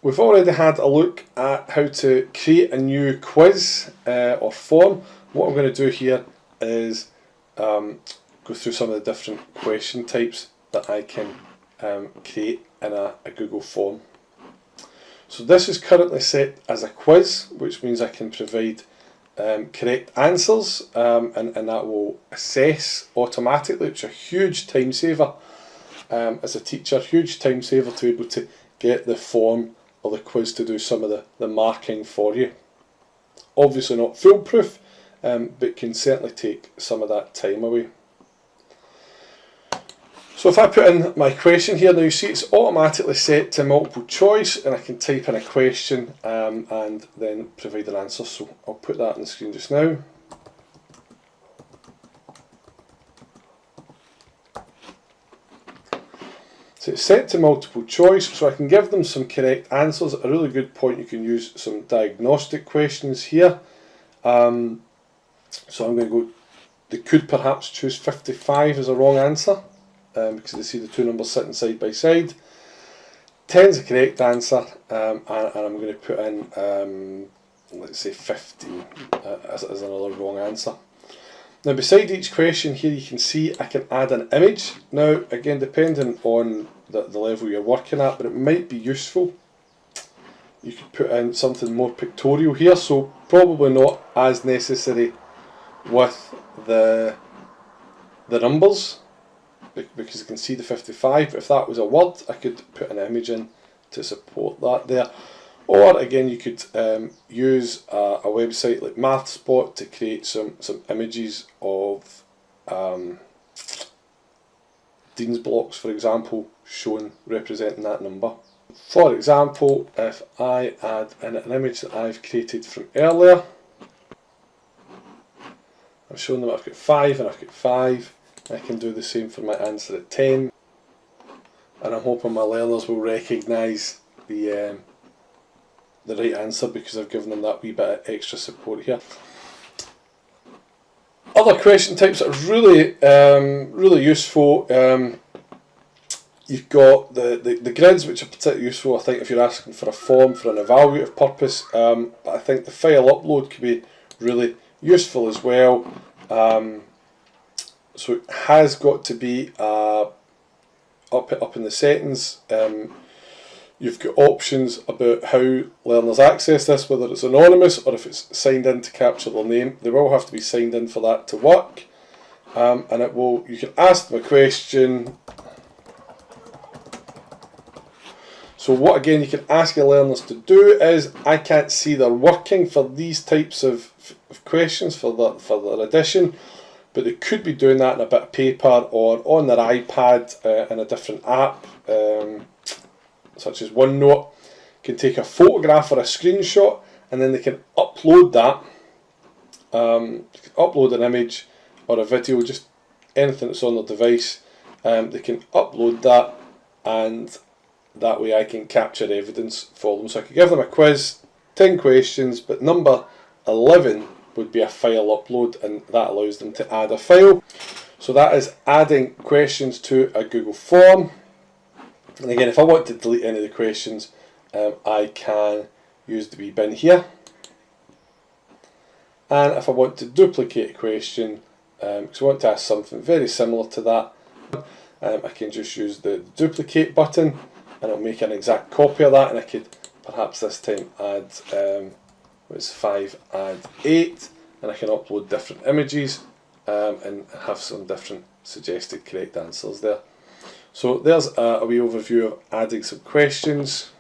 We've already had a look at how to create a new quiz or form. What I'm going to do here is go through some of the different question types that I can create in a Google form. So this is currently set as a quiz, which means I can provide correct answers and that will assess automatically, which is a huge time saver as a teacher, huge time saver to be able to get the form or the quiz to do some of the marking for you. Obviously not foolproof, but can certainly take some of that time away. So if I put in my question here, now you see it's automatically set to multiple choice, and I can type in a question and then provide an answer. So I'll put that on the screen just now. So it's set to multiple choice, so I can give them some correct answers. At a really good point, you can use some diagnostic questions here. So I'm going to go, they could perhaps choose 55 as a wrong answer, because they see the two numbers sitting side by side. 10 is the correct answer, and I'm going to put in, let's say 15 as another wrong answer. Now beside each question here you can see I can add an image. Now again, depending on the level you're working at, but it might be useful. You could put in something more pictorial here, so probably not as necessary with the numbers, because you can see the 55. If that was a word, I could put an image in to support that there. Or again, you could use a website like MathSpot to create some images of Dean's blocks, for example, representing that number. For example, if I add in an image that I've created from earlier, I've shown them I've got 5 and I've got 5. I can do the same for my answer at 10, and I'm hoping my learners will recognise the right answer because I've given them that wee bit of extra support here. Other question types that are really useful. You've got the grids, which are particularly useful, I think, if you're asking for a form for an evaluative purpose. But I think the file upload can be really useful as well. So it has got to be up in the settings. You've got options about how learners access this, whether it's anonymous or if it's signed in to capture their name. They will have to be signed in for that to work. And you can ask them a question. So what again you can ask your learners to do is, I can't see they're working for these types of questions for their addition, but they could be doing that in a bit of paper or on their iPad in a different app, such as OneNote. Can take a photograph or a screenshot, and then they can upload that. Upload an image or a video, just anything that's on their device. They can upload that, and that way I can capture evidence for them. So I could give them a quiz, 10 questions, but number 11 would be a file upload, and that allows them to add a file. So that is adding questions to a Google form. And again, if I want to delete any of the questions, I can use the wee bin here. And if I want to duplicate a question, because I want to ask something very similar to that, I can just use the duplicate button, and it'll make an exact copy of that. And I could perhaps this time add 5, add 8, and I can upload different images and have some different suggested correct answers there. So there's a wee overview of adding some questions.